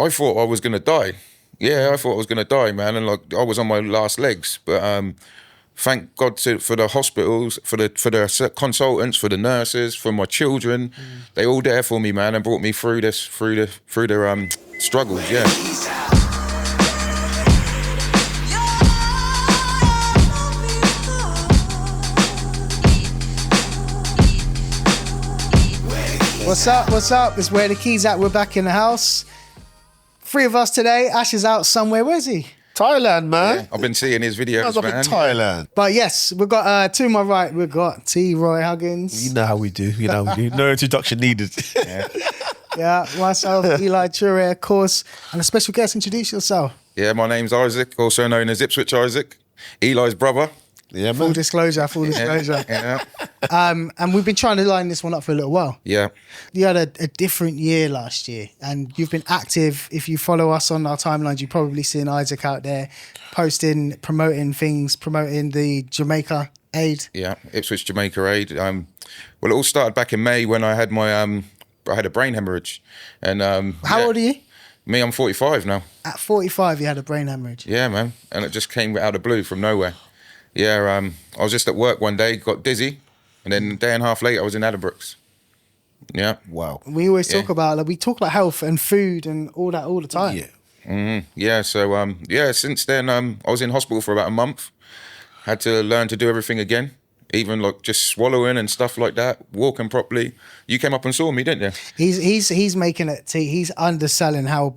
I thought I was going to die. Yeah, I thought I was going to die, man. And like I was on my last legs. But thank God for the hospitals, for the consultants, for the nurses, for my children. They all there for me, man, and brought me through this, through the struggles, yeah. What's up? What's up? It's Where the Keys At. We're back in the house. 3 of us today. Ash is out somewhere. Where's he? Thailand, man. Yeah, I've been seeing his videos, I was up in Thailand. But yes, we've got to my right, we've got T. Roy Huggins. You know how we do. No introduction needed. Yeah, myself, Eli Chure, of course, and a special guest. Introduce yourself. Yeah, my name's Isaac, also known as Ipswich Isaac, Eli's brother. Yeah, Full man. disclosure. Yeah. And we've been trying to line this one up for a little while. Yeah. You had a different year last year, and you've been active. If you follow us on our timelines, you've probably seen Isaac out there posting, promoting things, promoting the Jamaica Aid. Yeah, Ipswich Jamaica Aid. Well, it all started back in May when I had my I had a brain haemorrhage, and How old are you? Me, I'm 45 now. At 45, you had a brain hemorrhage. Yeah, man, and it just came out of the blue from nowhere. Yeah, I was just at work one day, got dizzy, and then a day and a half later, I was in Addenbrooke's. Yeah. Wow. We always talk about health and food and all that all the time. Yeah. Mm-hmm. Yeah. So since then, I was in hospital for about a month. Had to learn to do everything again, even like just swallowing and stuff like that, walking properly. You came up and saw me, didn't you? He's making it. He's underselling how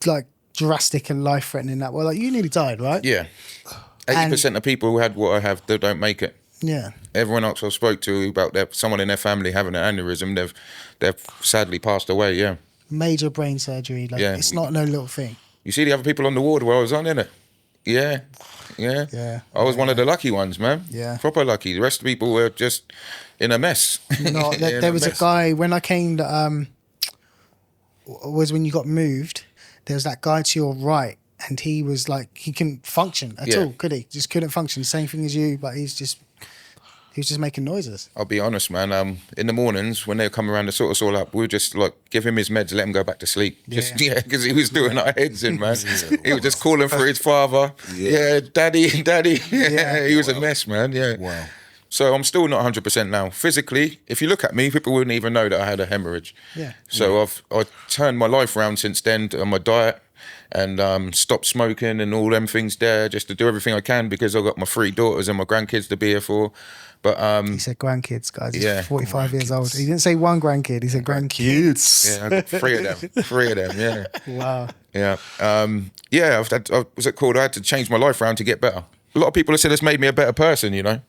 like drastic and life threatening that. Well, like you nearly died, right? Yeah. 80% of people who had what I have, they don't make it. Yeah. Everyone else I spoke to about someone in their family having an aneurysm, they've sadly passed away. Yeah. Major brain surgery. Like it's not no little thing. You see the other people on the ward where I was on, innit? Yeah. I was one of the lucky ones, man. Yeah. Proper lucky. The rest of the people were just in a mess. No, there was a guy when I came that was when you got moved. There was that guy to your right. And he was like, he couldn't function at all, could he? Just couldn't function. Same thing as you, but he was just making noises. I'll be honest, man. In the mornings when they come around to sort us all up, we'll just like give him his meds, let him go back to sleep. Because he was doing our heads in, man. He was just calling for his father. Yeah, daddy. Yeah. He was a mess, man. Yeah. Wow. So I'm still not 100% now. Physically, if you look at me, people wouldn't even know that I had a hemorrhage. Yeah. So I've turned my life around since then on my diet and stopped smoking and all them things there, just to do everything I can because I've got my 3 daughters and my grandkids to be here for. But he said grandkids, guys. He's 45 years old. He didn't say one grandkid. He said grandkids. Yeah, I got 3 of them. 3 of them. Yeah. Wow. Yeah. What's it called? I had to change my life around to get better. A lot of people have said it's made me a better person. You know.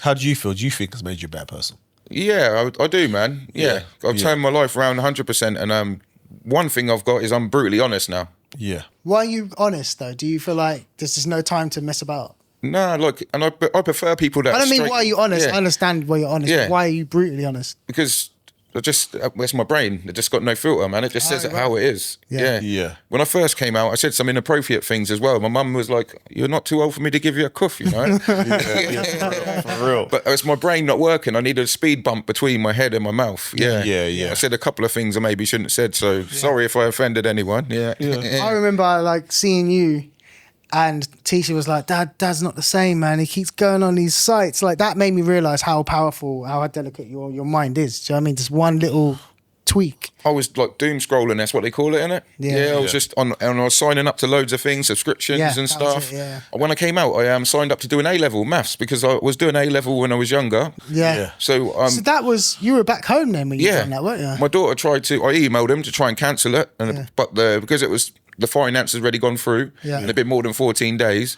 How do you feel? Do you think it's made you a better person? Yeah, I do, man. Yeah. I've turned my life around 100%, and one thing I've got is I'm brutally honest now. Yeah. Why are you honest though? Do you feel like there's just no time to mess about? No, look, and I prefer people that. I don't mean why are you honest. Yeah. I understand why you're honest. Yeah. But why are you brutally honest? Because it's my brain. It just got no filter, man. It just says it how it is. Yeah. When I first came out, I said some inappropriate things as well. My mum was like, "You're not too old for me to give you a cuff," you know. For real. But it's my brain not working. I needed a speed bump between my head and my mouth. Yeah. I said a couple of things I maybe shouldn't have said. So sorry if I offended anyone. Yeah. I remember like seeing you. And Tisha was like, Dad's not the same, man. He keeps going on these sites. Like, that made me realise how powerful, how delicate your mind is. Do you know what I mean? Just one little tweak. I was like doom scrolling, that's what they call it, innit? I was just on, and I was signing up to loads of things, subscriptions and stuff. When I came out, I signed up to do an A-level maths because I was doing A-level when I was younger. Yeah. So that was, you were back home then when you done that, weren't you? My daughter I emailed them to try and cancel it, but because it was, the finance has already gone through, and it'd been more than 14 days,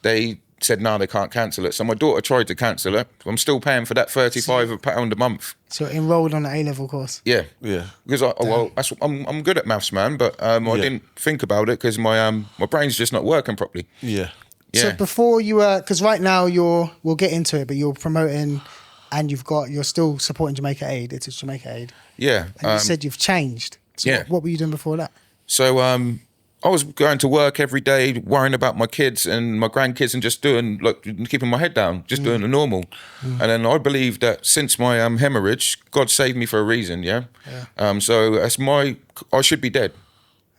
they said, no, they can't cancel it. So my daughter tried to cancel it. I'm still paying for that £35 a month. So enrolled on the A-level course? Yeah. Yeah. Because I'm good at maths, man, but I didn't think about it because my brain's just not working properly. Yeah. So before you were, because right now we'll get into it, but you're promoting and you're still supporting Jamaica Aid. It's Jamaica Aid. Yeah. And you said you've changed. So what were you doing before that? So I was going to work every day, worrying about my kids and my grandkids and just doing, like, keeping my head down, just doing the normal. And then I believe that since my hemorrhage, God saved me for a reason, So that's I should be dead.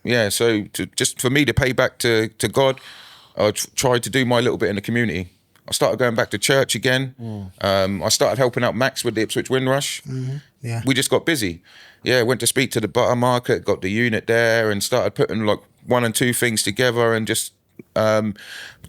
Yeah, so just for me to pay back to God, I tried to do my little bit in the community. I started going back to church again. I started helping out Max with the Ipswich Windrush. Yeah. We just got busy. Yeah, went to speak to the butter market, got the unit there, and started putting like 1 and 2 things together. And just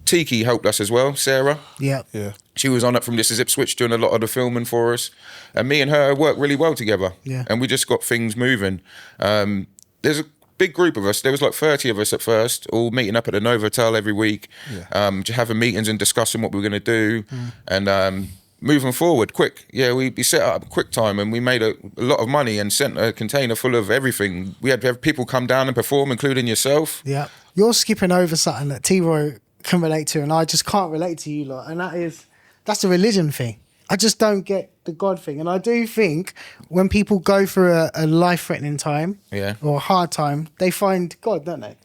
Tiki helped us as well, Sarah. Yeah. Yeah. She was on it from This Is Ipswich, doing a lot of the filming for us. And me and her worked really well together. Yeah. And we just got things moving. There's a big group of us. There was like 30 of us at first, all meeting up at the Novotel every week, just having meetings and discussing what we were going to do. And moving forward quick. Yeah, we set up QuickTime and we made a lot of money and sent a container full of everything. We had to have people come down and perform, including yourself. Yeah. You're skipping over something that T-Roy can relate to, and I just can't relate to you lot. And that's the religion thing. I just don't get the God thing. And I do think when people go through a life-threatening time or a hard time, they find God, don't they?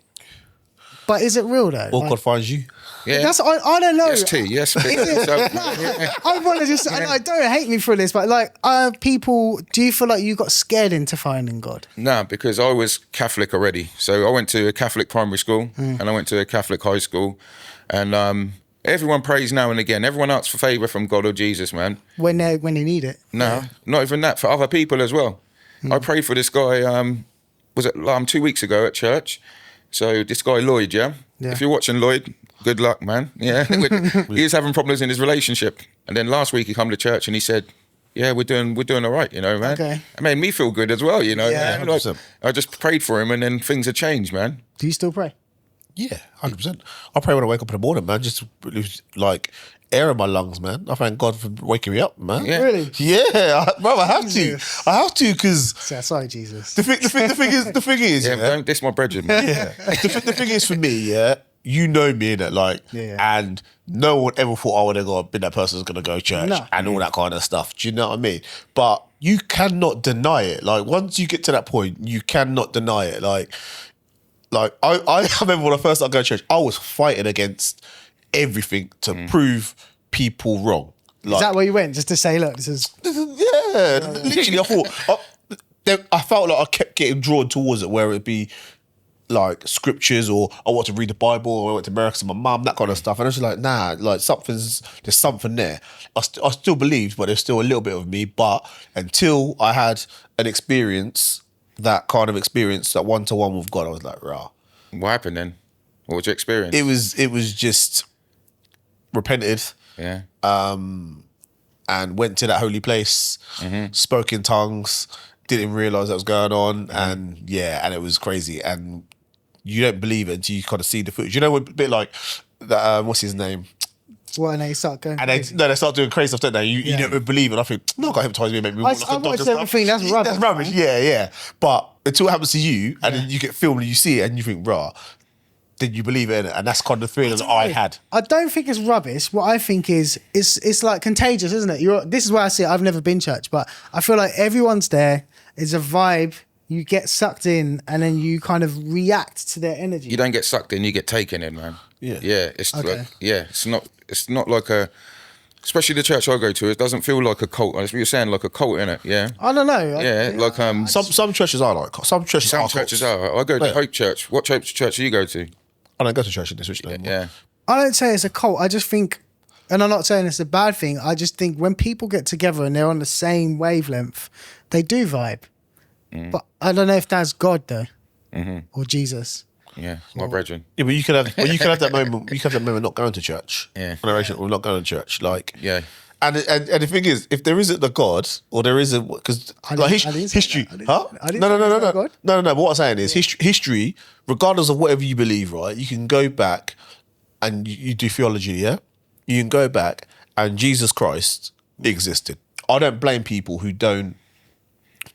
But is it real though? Or God finds you. Yeah. I don't know. Yes, T. Yes. So, I want to just, I don't hate me for this, but like, people, do you feel like you got scared into finding God? nah, because I was Catholic already. So I went to a Catholic primary school and I went to a Catholic high school. And everyone prays now and again. Everyone asks for favour from God or Jesus, man. When they need it. No, not even that. For other people as well. I prayed for this guy, was it 2 weeks ago at church? So this guy, Lloyd, yeah? If you're watching Lloyd, good luck, man. Yeah. He was having problems in his relationship. And then last week he come to church and he said, yeah, we're doing all right, you know, man. Okay. It made me feel good as well, you know. Yeah. Man. Like, I just prayed for him and then things have changed, man. Do you still pray? Yeah, 100%. I pray when I wake up in the morning, man. Just like air in my lungs, man. I thank God for waking me up, man. Yeah. Really? Yeah, bro, I have Jesus. to. I have to because Sorry, Jesus. the thing is, Yeah, yeah, don't diss my brethren, man. the thing is for me, yeah, you know me, innit? Like, and no one ever thought I would have been that person who's gonna go to church and all that kind of stuff. Do you know what I mean? But you cannot deny it. Like, once you get to that point, you cannot deny it. Like I remember when I first started going to church, I was fighting against everything to prove people wrong. Like, Is that where you went? Just to say, look, this is... yeah, literally, I thought I felt like I kept getting drawn towards it, where it'd be like scriptures, or I want to read the Bible, or I went to America to my mum, that kind of stuff. And I was like, nah, like there's something there. I still believed, but there's still a little bit of me. But until I had an experience, that kind of experience, that one-to-one with God, I was like, rah. What happened then? What was your experience? It was just repented. Yeah. And went to that holy place, spoke in tongues, didn't realise that was going on, and it was crazy. And you don't believe it until you kind of see the footage. You know, a bit like that. What's his name? Well, and they start going. And they start doing crazy stuff, don't they? You don't believe it. I think, no, God hypnotise me, make me walk like a watched dog and everything. stuff. That's rubbish. That's rubbish. Yeah. But until it happens to you, and then you get filmed and you see it, and you think, rah, then you believe it, innit? And that's kind of the feeling that I had. I don't think it's rubbish. What I think is, it's like contagious, isn't it? This is where I see it. I've never been church, but I feel like everyone's there. It's a vibe. You get sucked in, and then you kind of react to their energy. You don't get sucked in, you get taken in, man. Yeah. Yeah. It's Okay. like, it's not like a, especially the church I go to, it doesn't feel like a cult. That's what you're saying, like a cult, innit? Yeah. I don't know. Yeah, like Some churches are like, some churches some are churches cults. are. I go to Yeah. Hope Church. What church do you go to? I don't go to church in Ipswich no more. Yeah. I don't say it's a cult. I just think, and I'm not saying it's a bad thing. I just think when people get together and they're on the same wavelength, they do vibe. But I don't know if that's God though, or Jesus. Yeah, my brethren. Yeah, but you could have that moment. You could have that moment not going to church. Yeah. Generation of not going to church. Like, Yeah. And the thing is, if there isn't a God, or there isn't, because like didn't say history, that. huh? I didn't No. say there's no God. No. But what I'm saying is, history, regardless of whatever you believe, right? You can go back, and you do theology, yeah. You can go back, and Jesus Christ existed. I don't blame people who don't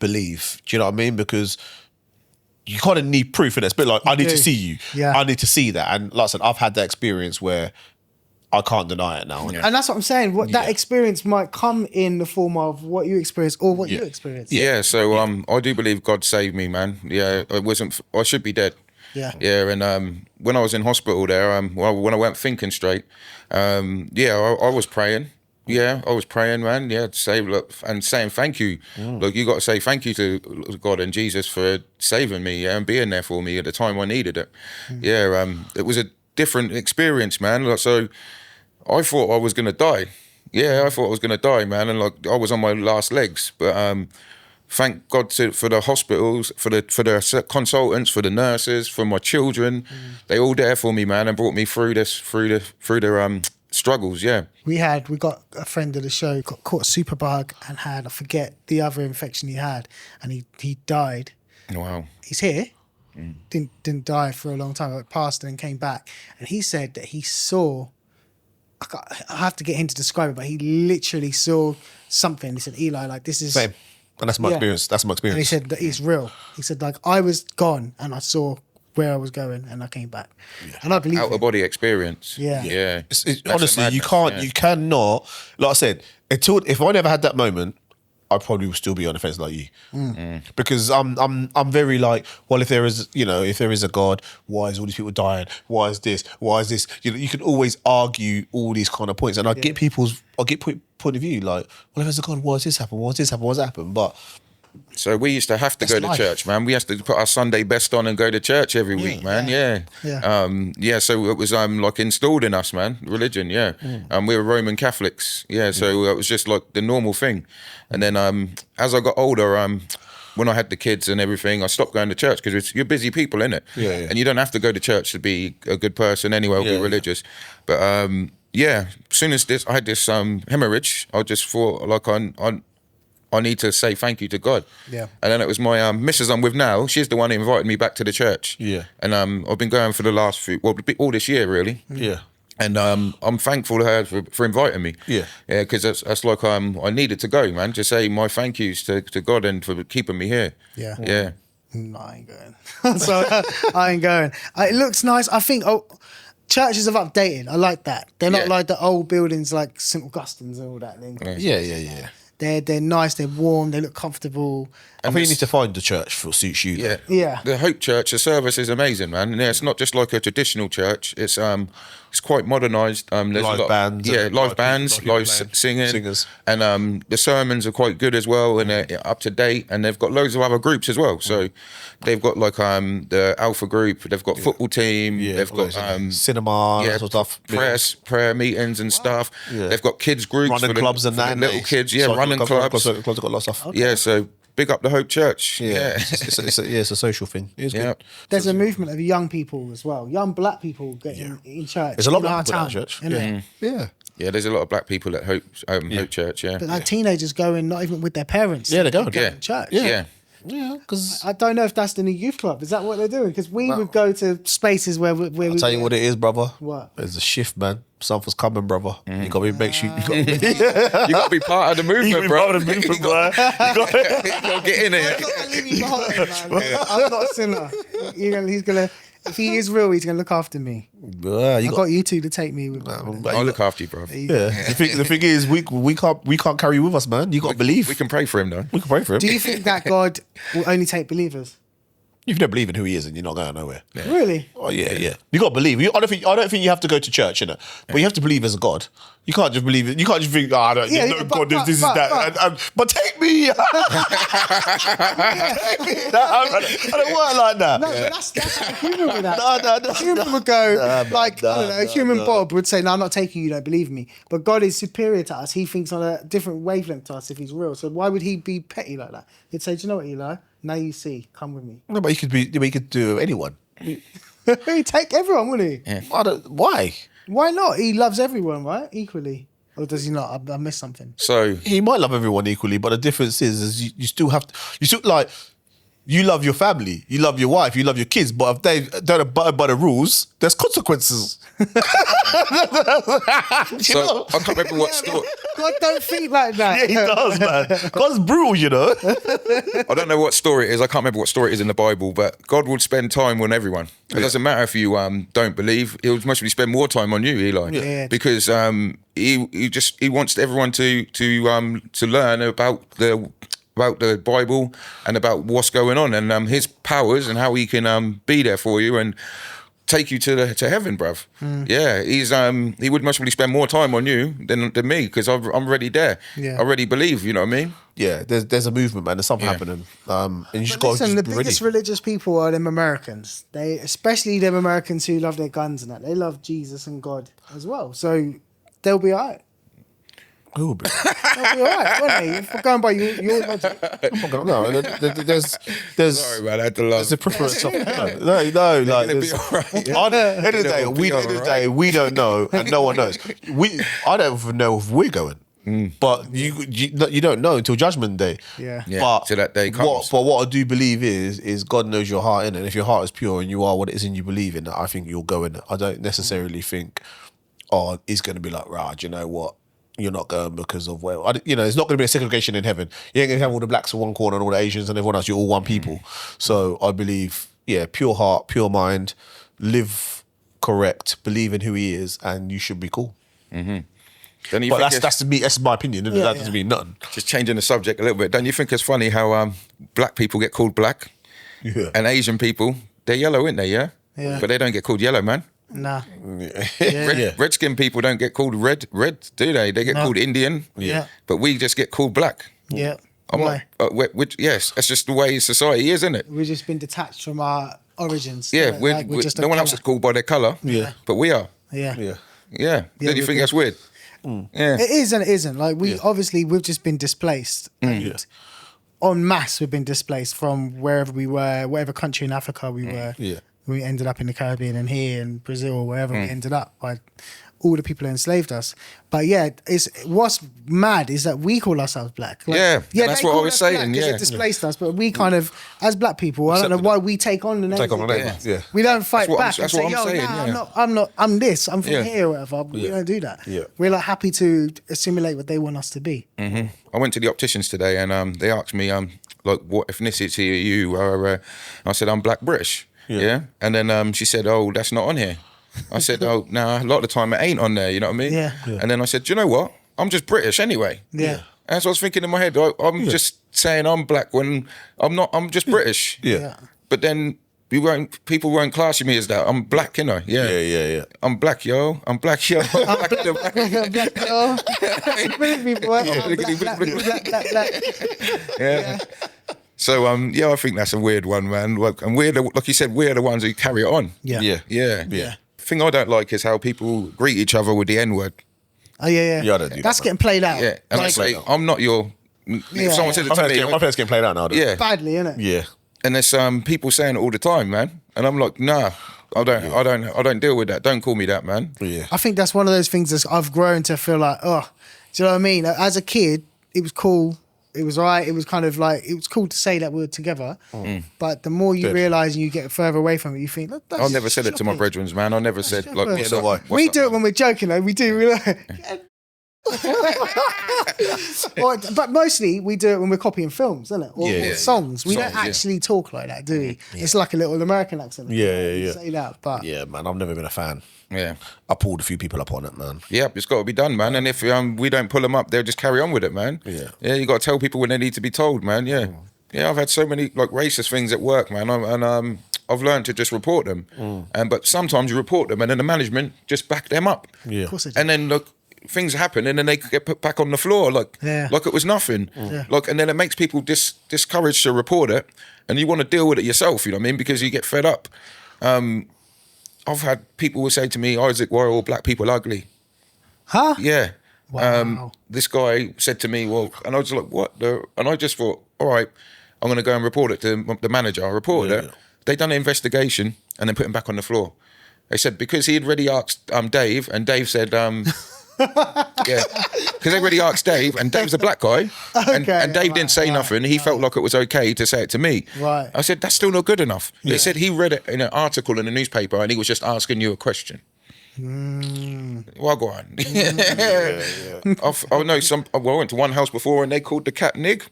believe. Do you know what I mean? Because you kind of need proof in it. It's a bit like, I need to see you. Yeah. I need to see that. And like I said, I've had that experience where I can't deny it now. And that's what I'm saying. That experience might come in the form of what you experience or what you experience. Yeah, so I do believe God saved me, man. Yeah, I should be dead. Yeah. Yeah, and when I was in hospital there, when I weren't thinking straight, I was praying. Yeah, I was praying, man. Yeah, to say, look, and saying thank you. Look, you got to say thank you to God and Jesus for saving me, and being there for me at the time I needed it. Yeah, it was a different experience, man. Like, so I thought I was gonna die. Yeah, I thought I was gonna die, man, and like I was on my last legs. But thank God for the hospitals, for the consultants, for the nurses, for my children. They all there for me, man, and brought me through the struggles. Yeah. We got a friend of the show got caught superbug and had, I forget the other infection he had, and he died. Wow. He's here. Didn't die for a long time, but passed and came back. And he said that he saw, I have to get him to describe it, but he literally saw something. He said, Eli, like this is... Same. And that's my experience. That's my experience. And he said that it's real. He said, like, I was gone and I saw where I was going and I came back. And I believe Out of body experience. Yeah. Yeah. Honestly, you cannot, like I said, if I never had that moment, I probably would still be on the fence like you. Because I'm very like, well, if there is a God, why is all these people dying? Why is this? Why is this? You can always argue all these kind of points. And I get point of view, like, well, if there's a God, why has this happened? Why has this happened? What's happened? But so we used to have to go to church, man. We used to put our Sunday best on and go to church every week, man. Yeah. So it was like installed in us, man. Religion, yeah. We were Roman Catholics, yeah. So it was just like the normal thing. And then as I got older, when I had the kids and everything, I stopped going to church because you're busy people, innit? Yeah. And you don't have to go to church to be a good person anyway, or be religious. But as soon as I had this haemorrhage, I just thought like I need to say thank you to God. Yeah. And then it was my missus I'm with now. She's the one who invited me back to the church. Yeah. And I've been going for the last all this year really. yeah. And I'm thankful to her for inviting me. Yeah. Yeah, because that's like I needed to go, man, to say my thank yous to God and for keeping me here. Yeah. Yeah. No, I ain't going. So I ain't going. It looks nice. I think churches have updated. I like that. They're not like the old buildings like St. Augustine's and all that thing. Yeah. They're nice, they're warm, they look comfortable. I think you need to find the church that suits you. Yeah. Yeah. The Hope Church, the service is amazing, man. And it's not just like a traditional church. It's quite modernised. There's Live bands. Yeah, live bands, live singing. Singers. And the sermons are quite good as well, and they're up to date. And they've got loads of other groups as well. So they've got like the Alpha group. They've got football team. Yeah, they've got cinema. That sort of stuff. prayer meetings and stuff. Yeah. They've got kids groups, running clubs and that. Little kids. Yeah, running clubs. Clubs have got a lot of stuff. Okay. Yeah, so big up the Hope Church. Yeah. It's a social thing. It's good. There's a movement of young people as well, young black people getting in church. There's a lot of our people town, at church. innit? Yeah. Yeah, there's a lot of black people at Hope Church. Yeah, But like teenagers going, not even with their parents. Yeah, they're going. to church. Yeah. Yeah, because I don't know if that's the new youth club. Is that what they're doing? Because we would go to spaces where I'll tell you what it is, brother. What? There's a shift, man. Something's coming, brother. You got to make sure You got to be part of the movement, bro. Part of the movement, bro. You got to get in it. I'm not gonna leave you behind, man. I'm not a sinner. He's gonna. If he is real, he's gonna look after me. I got you two to take me with. I'll look after you, bro. Yeah. The thing is, we can't carry you with us, man. You got to believe. We can pray for him, though. We can pray for him. Do you think that God will only take believers? If you don't believe in who he is, and you're not going nowhere. Yeah. Really? Oh yeah. You got to believe. I don't think you have to go to church, innit? But you have to believe as a God. You can't just believe it. You can't just think, there's no God, this is that. But take me. Take me. I don't work like that. No, but that's how human would act. No. Human would go, I don't know, human Bob would say, no, I'm not taking you, don't believe me. But God is superior to us. He thinks on a different wavelength to us if he's real. So why would he be petty like that? He'd say, do you know what, Eli? Now you see, come with me. No, but he could do anyone. He'd take everyone, wouldn't he? Yeah. Why? Why not? He loves everyone, right? Equally. Or does he not? I missed something. So he might love everyone equally, but the difference is you still have to. You still like. You love your family, you love your wife, you love your kids, but if they don't abide by the rules, there's consequences. I can't remember what story. God don't think like that. Yeah, he does, man. God's brutal, you know. I don't know what story it is. I can't remember what story it is in the Bible, but God will spend time on everyone. It doesn't matter if you don't believe. He'll mostly spend more time on you, Eli, because he wants everyone to learn about the Bible and about what's going on and his powers and how he can be there for you. And take you to heaven, bruv. Yeah, he would most probably spend more time on you than me because I'm already there. I already believe. You know what I mean? Yeah, there's a movement, man. There's something happening. And you just got to Listen, the be biggest ready. religious people are them Americans. Especially them Americans who love their guns and that. They love Jesus and God as well. So they'll be all right. Who will be? They'll be all right, won't they? If we're going by your logic. No, there's Sorry, man. I had to laugh. there's a preference of no, like gonna be there's- all right, yeah. At the end of the day, They'll be all right. we don't know, and no one knows. I don't even know if we're going. But you don't know until Judgment Day. Yeah. But till that day comes. what I do believe is God knows your heart in it. And if your heart is pure and you are what it is and you believe in, I think you'll go in it. I don't necessarily think, he's going to be like, do you know what? You're not going because of it's not going to be a segregation in heaven. You ain't going to have all the blacks in one corner and all the Asians and everyone else. You're all one people. So I believe, pure heart, pure mind, live correct, believe in who he is, and you should be cool. Don't you But think that's my opinion. Isn't it? That doesn't mean nothing. just changing the subject a little bit? Don't you think it's funny how black people get called black Yeah. and Asian people they're yellow, aren't they? Yeah. Yeah. But they don't get called yellow, man. Nah. Redskin people don't get called red, do they? They get called Indian. Yeah. But we just get called black. Yeah. I'm Why? like, yes, that's just the way society is, isn't it? We've just been detached from our origins. Yeah, isn't it? we're just a no one else colour. is called by their colour. Yeah. But we are. Yeah. Yeah. Yeah. Don't you we're think that's weird? Yeah. It is and it isn't. Like we've just been displaced. And en masse, we've been displaced from wherever we were, whatever country in Africa we were. Yeah. We ended up in the Caribbean and here in Brazil or wherever we ended up by all the people who enslaved us. But yeah, what's mad is that we call ourselves black. Like, Yeah, they that's what I call was us black saying, 'cause yeah. it displaced us, but we kind of, as black people, I don't know why we take on the name. Take on the name, yeah. We don't fight what I'm- back and that's say, what I'm yo, saying, yeah. I'm this, I'm from Yeah. here or whatever. We don't do that. Yeah. We're like happy to assimilate what they want us to be. I went to the opticians today and they asked me like what ethnicity are you? I said I'm black British. Yeah. And then she said, oh, that's not on here. I said, oh, no, a lot of the time it ain't on there, you know what I mean? Yeah. And then I said, do you know what? I'm just British anyway. Yeah. And so I was thinking in my head, I'm just saying I'm black when I'm not, I'm just British. Yeah. But then people won't class me as that. I'm black, you know? Yeah. Yeah. I'm black, yo. I'm black, yo. Black girl. Black people, black. Yeah. So I think that's a weird one, man. And like you said, we're the ones who carry it on. Yeah. Yeah. Thing I don't like is how people greet each other with the N-word. Oh yeah. Yeah, I don't do That's that, getting played out. Yeah. And I Like, say, I'm not your. If someone says it My to parents me, my parents getting played out now. yeah. badly, innit? Yeah. And there's people saying it all the time, man. And I'm like, nah, I don't deal with that. Don't call me that, man. Yeah. I think that's one of those things that I've grown to feel like, oh, do you know what I mean? As a kid, it was cool. It was right. It was kind of like, it was cool to say that we were together. But the more you Good. realise and you get further away from it, you think, look, that's I never said it to my shocking. brethren, man. I never said, like, shocking. what's Yeah, up? no, why? What's We up, do it man? when we're joking, though. We do. We're like, but mostly we do it when we're copying films, isn't it? Or songs. We don't Songs, yeah. actually talk like that, do we? It's like a little American accent. Yeah. Say that, but Yeah, man. I've never been a fan. Yeah. I pulled a few people up on it, man. Yeah, it's got to be done, man. And if we don't pull them up, they'll just carry on with it, man. Yeah. Yeah, you got to tell people when they need to be told, man. Yeah. Yeah, I've had so many like racist things at work, man. I've learned to just report them. But sometimes you report them and then the management just back them up. Yeah. of course they do. And then look, things happen and then they get put back on the floor like it was nothing. Like, and then it makes people discouraged to report it and you want to deal with it yourself, you know what I mean? Because you get fed up. I've had people who say to me, Isaac, why are all black people ugly? Huh? Yeah. Wow. This guy said to me, well, and I was like, what? And I just thought, all right, I'm going to go and report it to the manager. I reported it. They done an investigation and then put him back on the floor. They said, because he had already asked Dave, and Dave said, yeah, because they already asked Dave, and Dave's a black guy, and Dave didn't say nothing. He felt like it was okay to say it to me. Right. I said, that's still not good enough. They said he read it in an article in the newspaper, and he was just asking you a question. Well, go on. I know some. Well, I went to one house before, and they called the cat Nig.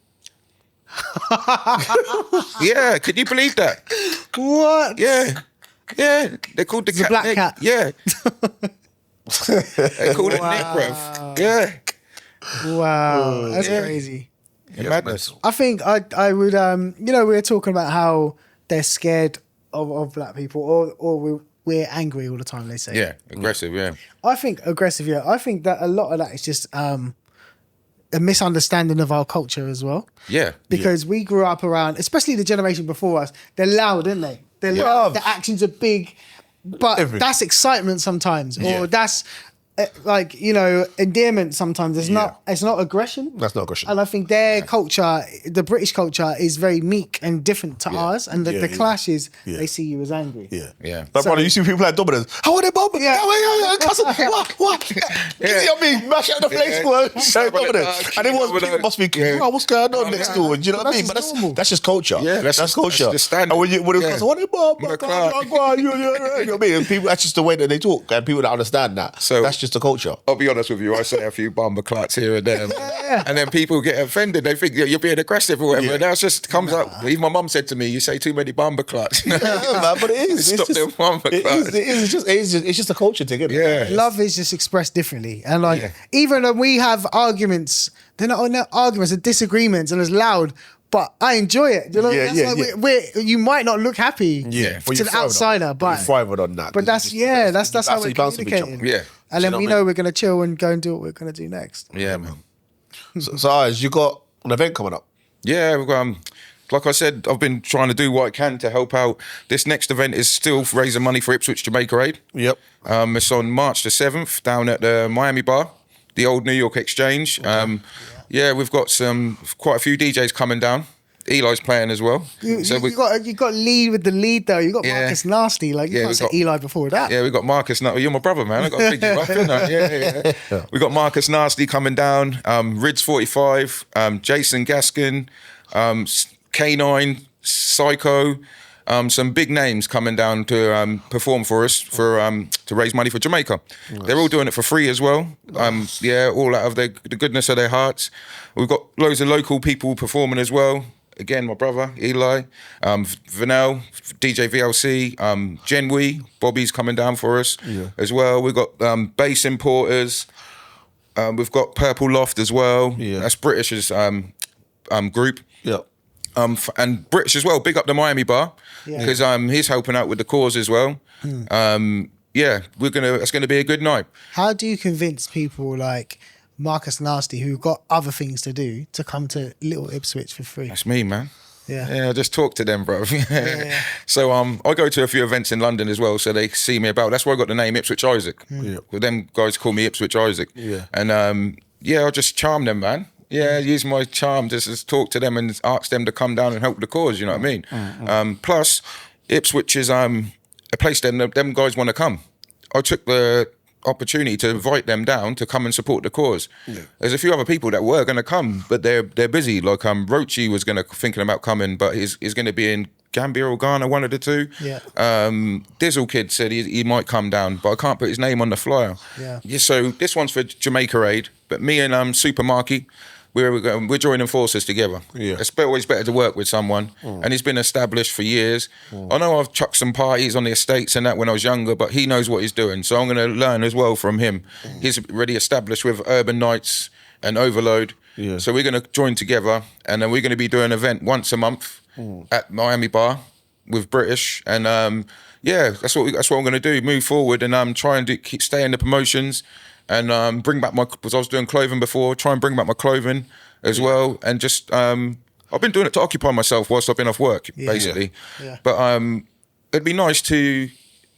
Yeah, could you believe that? What? Yeah, they called the cat black Nig. cat. Yeah, they called it Nick, bruv. Yeah. Wow, that's crazy. Madness. I think I would we were talking about how they're scared of black people or we're angry all the time, they say. Yeah, aggressive, yeah. I think aggressive, yeah. I think that a lot of that is just a misunderstanding of our culture as well. Yeah. Because we grew up around, especially the generation before us, they're loud, aren't they? They're loud, the actions are big, but that's excitement sometimes, or that's like, you know, endearment sometimes. It's not aggression. That's not aggression. And I think their culture, the British culture, is very meek and different to ours. And the clash is they see you as angry. Yeah. Like, brother, you see people like Dominus. How are they, Bob? Yeah. Cousin, what? You see what I mean? Mash out the place, boy. So Dominus. And people must be, oh, what's going on next door? Do you know what I mean? But that's just culture. Yeah, that's culture. That's the standard. And when it comes, what are they, Bob? You know what I mean? And people, that's just the way that they talk. And people don't understand that. So that's just the culture. I'll be honest with you, I say a few bomber clots here and there, and then people get offended. They think you're being aggressive or whatever. And that just comes up. Even my mum said to me, "You say too many bomber clots." Yeah, man, but it is. Stop them bomber clots. It's just a culture thing, isn't it? Yeah. Love is just expressed differently. And like, even when we have arguments, they're not arguments, they're disagreements, and it's loud. But I enjoy it. You know, you might not look happy to the outsider, but you're thriving on that. But that's how we're communicating. Yeah. And then we know we're gonna chill and go and do what we're gonna do next. Yeah, man. So Ayaz, you got an event coming up? Yeah, we've got, like I said, I've been trying to do what I can to help out. This next event is still raising money for Ipswich Jamaica Aid. Yep. It's on March the 7th down at the Miami Bar, the old New York Exchange. We've got quite a few DJs coming down. Eli's playing as well. You got lead with the lead though. You got Marcus Nasty. Like you can't say Eli before that. Yeah, we got Marcus. You're my brother, man. I got to pick you up. Yeah. We got Marcus Nasty coming down. Rids 45. Jason Gaskin. K9. Psycho. Some big names coming down to perform for us to raise money for Jamaica. Nice. They're all doing it for free as well. All out of the goodness of their hearts. We've got loads of local people performing as well. Again, my brother, Eli, Vanel, DJ VLC, Jen Wee, Bobby's coming down for us as well. We've got bass importers. We've got Purple Loft as well. Yeah. That's British's group. Yeah. And British as well. Big up the Miami Bar because he's helping out with the cause as well. It's gonna be a good night. How do you convince people like Marcus Nasty, who've got other things to do, to come to Little Ipswich for free? That's me, man. Yeah, I just talk to them, bro. So I go to a few events in London as well, so they see me about. That's why I got the name Ipswich Isaac. Well, them guys call me Ipswich Isaac. And I just charm them, man. Use my charm just to talk to them and ask them to come down and help the cause. You know what I mean? Plus, Ipswich is a place them guys want to come. I took the opportunity to invite them down to come and support the cause. There's a few other people that were going to come, but they're busy. Like Rochi was thinking about coming, but he's going to be in Gambia or Ghana, one of the two. Dizzle Kid said he might come down, but I can't put his name on the flyer. So this one's for Jamaica Aid, but me and Super Marky, we're joining forces together. It's always better to work with someone, and he's been established for years. I know I've chucked some parties on the estates and that when I was younger, but he knows what he's doing, so I'm going to learn as well from him. He's already established with Urban Nights and Overload, so we're going to join together, and then we're going to be doing an event once a month at Miami Bar with British, and that's what I'm going to do. Move forward and try and keep staying the promotions. And bring back because I was doing clothing before, try and bring back my clothing as well. And just, I've been doing it to occupy myself whilst I've been off work, basically. But it'd be nice to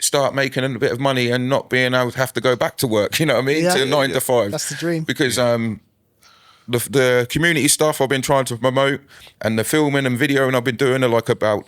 start making a bit of money and not being able to have to go back to work, you know what I mean? To 9 to 5. That's the dream. Because the community stuff I've been trying to promote and the filming and video and I've been doing like about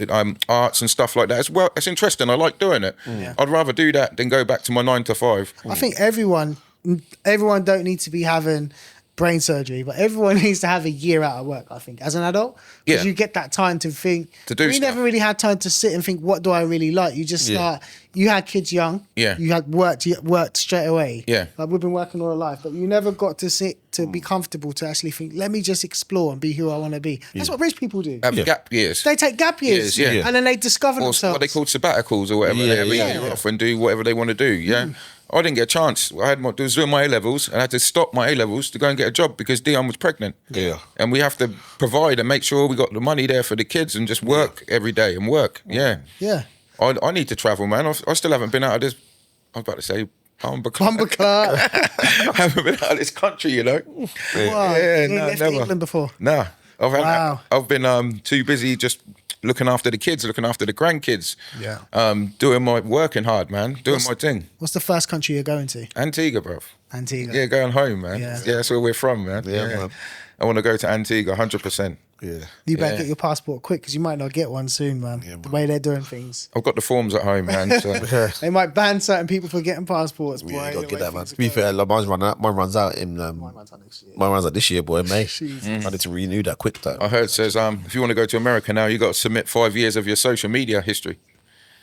arts and stuff like that as well. It's interesting. I like doing it. I'd rather do that than go back to my 9 to 5. I think everyone don't need to be having brain surgery, but everyone needs to have a year out of work, I think, as an adult. Because you get that time to think. We never really had time to sit and think, what do I really like? You just start, you had kids young. You had worked straight away. Like we've been working all our life, but you never got to sit to be comfortable to actually think, let me just explore and be who I want to be. That's what rich people do. Have gap years. They take gap years. And then they discover themselves. What they call sabbaticals or whatever. They have a year off and do whatever they want to do. I didn't get a chance. I was doing my A-levels and I had to stop my A-levels to go and get a job because Dion was pregnant. And we have to provide and make sure we got the money there for the kids and just work every day and work. I need to travel, man. I still haven't been out of this. I was about to say Bumberclart. I haven't been out of this country, you know. Wow. Yeah, You ain't left England before. Nah, Wow. I've been too busy just looking after the kids, looking after the grandkids. Yeah. Working hard, man. Doing my thing. What's the first country you're going to? Antigua, bruv. Antigua. Yeah, going home, man. Yeah. Yeah, that's where we're from, man. Yeah, man. I want to go to Antigua, 100%. Yeah. You better get your passport quick because you might not get one soon, man. Yeah, man. The way they're doing things. I've got the forms at home, man. So. They might ban certain people for getting passports, boy. Yeah, you got to the get way that, man. things To are be going. fair, like, mine runs out in... Mine runs out next year. Mine runs out this year, boy, May. Jeez. I need to renew that quick, though. I heard it says if you want to go to America now, you got to submit 5 years of your social media history.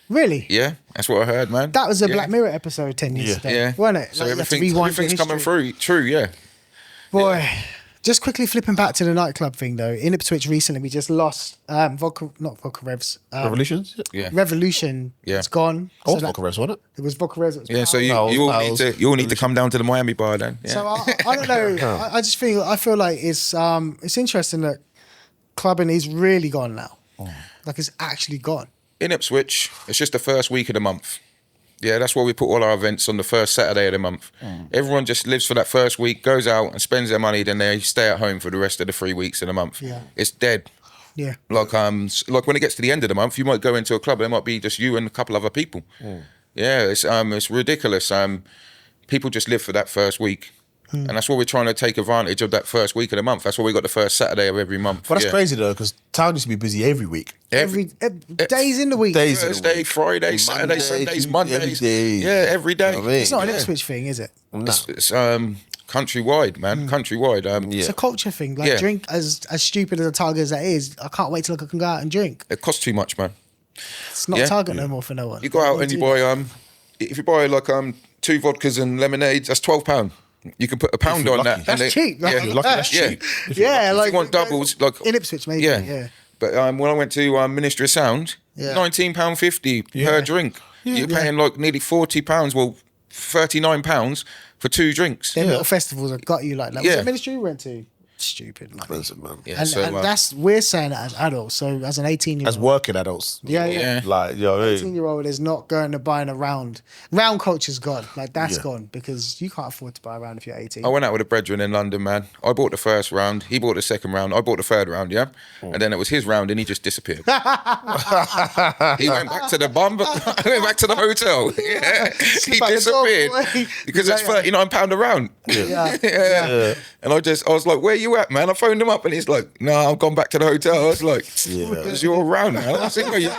Really? Yeah, that's what I heard, man. That was a Yeah. Black Mirror episode 10 years ago, Yeah, wasn't it? So Like, you had to everything's rewind your coming history. through. True, yeah. Boy, just quickly flipping back to the nightclub thing though. In Ipswich recently, we just lost not Vodka Revs. Revolutions? Yeah. Revolution. Yeah. It's gone. Oh, So that- Vodka Revs, wasn't it? It was Vodka Revs. It was Yeah, so Powell's. you all Powell's. you all need to come down to the Miami bar then. Yeah. So I don't know. I just feel like it's interesting that clubbing is really gone now. Like it's actually gone. In Ipswich, it's just the first week of the month. Yeah, that's why we put all our events on the first Saturday of the month. Everyone just lives for that first week, goes out and spends their money, then they stay at home for the rest of the 3 weeks of the month. Yeah. It's dead. Yeah. Like when it gets to the end of the month, you might go into a club, there might be just you and a couple other people. Yeah, it's ridiculous. People just live for that first week. And that's why we're trying to take advantage of that first week of the month. That's why we got the first Saturday of every month. But that's Yeah. crazy, though, because town used to be busy every week. Every days in the week. Days in the Thursday, week. Friday, Saturday, Monday, Sundays, Tuesday, Mondays. every day. Yeah, every day. You know what I mean? It's not an Yeah. Ipswich thing, is it? No. It's countrywide, man. Countrywide. It's a culture thing. Like Yeah. drink, as stupid as a target as that is, I can't wait till I can go out and drink. It costs too much, man. It's not Yeah. target no more for no one. You go out and you buy if you buy like 2 vodkas and lemonades, that's £12. You can put a pound you're on lucky. that. That's and cheap. Yeah, If you're lucky, that's Yeah. cheap. Yeah, If like you want doubles, like in Ipswich, maybe. yeah. Yeah. But when I went to Ministry of Sound, Yeah. £19.50 per drink. You're paying like nearly £40. Well, £39 for 2 drinks. Them little festivals have got you like that. Yeah. Was it ministry we went to? Stupid money. Expensive, man. Yeah, And, so, and that's we're saying that as adults. So as an 18-year-old, As working adults. yeah. Yeah. Like, you know what I mean? 18-year-old is not going to buying a round. Round culture's gone. Like that's Yeah. gone because you can't afford to buy a round if you're 18. I went out with a brethren in London, man. I bought the first round. He bought the second round. I bought the third round, yeah? And then it was his round and he just disappeared. He went back to the bum, he went back to the hotel. Yeah. He back the door, disappeared. boy. Because it's £39 a round. Yeah. And I was like, where you at, man? I phoned him up and he's like, no, I've gone back to the hotel. I was like, it's your round, man. I was like, no, you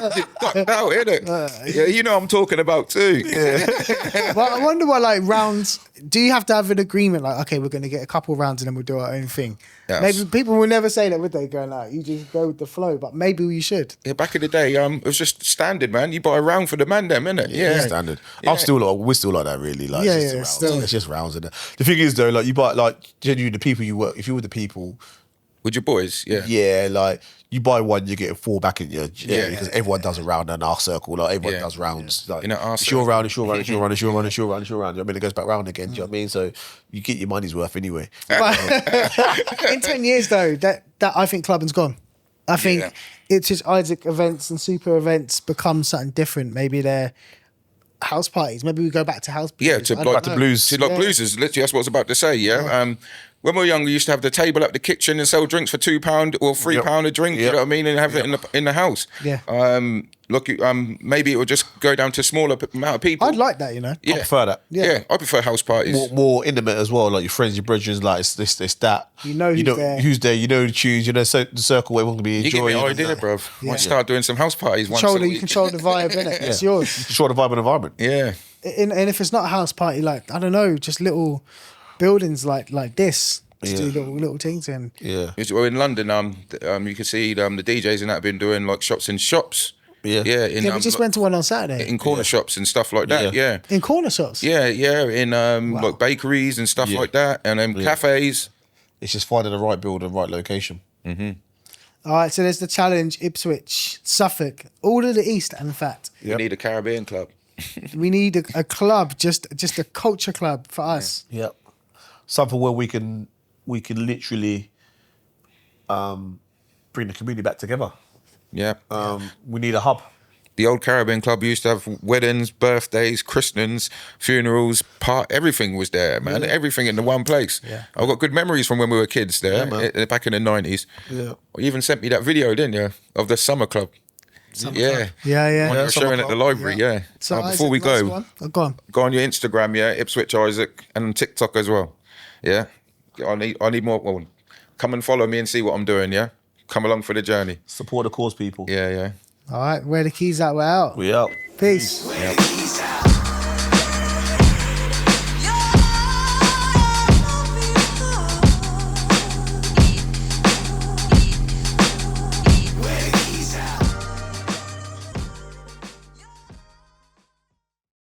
ducked out, innit? Yeah, you know I'm talking about too. But I wonder what like rounds. Do you have to have an agreement? Like, okay, we're going to get a couple rounds and then we'll do our own thing. Yes. Maybe people will never say that, would they? Going out, you just go with the flow. But maybe you should. Yeah, back in the day, it was just standard, man. You buy a round for the man, them, innit? Yeah. Standard. Yeah. We're still like that, really. Like, Yeah, it's yeah, just rounds. still. It's just rounds in it. The thing is, though, like you buy like genuinely the people you work. If you were the people, With your boys, yeah. yeah, like you buy one, you get 4 back in your Yeah. because everyone does a round in our circle. Like everyone does rounds. Like In our it's your circle. round, it's your round, it's your round, it's your round, it's your round, it's your round. You know what I mean, it goes back round again. Do you know what I mean? So you get your money's worth anyway. But in 10 years, though, that I think clubbing's gone. I think Yeah. it's just Isaac events and super events become something different. Maybe they're house parties. Maybe we go back to house parties. Yeah, to I don't like know. blues. To like Yeah. blues is literally that's what I was about to say. Yeah. When we were younger, we used to have the table at the kitchen and sell drinks for £2 or £3 a drink. You Yep. know what I mean, and have it in the house. Yeah. Look, maybe it would just go down to a smaller amount of people. I'd like that, you know. Yeah. I prefer that. Yeah. I prefer house parties. More intimate as well, like your friends, your brethren, like it's this, that. You know who's there. who's there, you know the tunes, you know the circle where everyone can be You give me enjoying. an idea, bruv. Might start doing some house parties once a You week. control the vibe, innit? It's yours. Control the vibe and environment. Yeah. And if it's not a house party, like, I don't know, just little buildings like this. Just do little things in. Yeah. Well, in London, you can see the DJs and that have been doing like shops in shops. Yeah. Yeah. Yeah, we just went to one on Saturday. in corner shops and stuff like that. Yeah. Yeah. In corner shops. Yeah, in like bakeries and stuff like that, and cafes. It's just finding the right build and right location. All right, so there's the challenge, Ipswich, Suffolk, all of the East, in fact. You need a Caribbean club. We need a club, just a culture club for us. Yep. Something where we can literally bring the community back together. Yeah. We need a hub. The old Caribbean Club used to have weddings, birthdays, christenings, funerals, everything was there, man. Everything in the one place. Yeah. I've got good memories from when we were kids there, back in the 90s. Yeah. You even sent me that video, didn't you, of the summer club? Yeah. One you were showing at the library, yeah. So Before we Isaac, go, last one. Go on. go on your Instagram, yeah, Ipswich Isaac, and on TikTok as well. Yeah. I need more. Well, come and follow me and see what I'm doing, yeah? Come along for the journey. Support the cause, people. Yeah, yeah. All right, where the keys at? We're out. We out. Peace. Yep.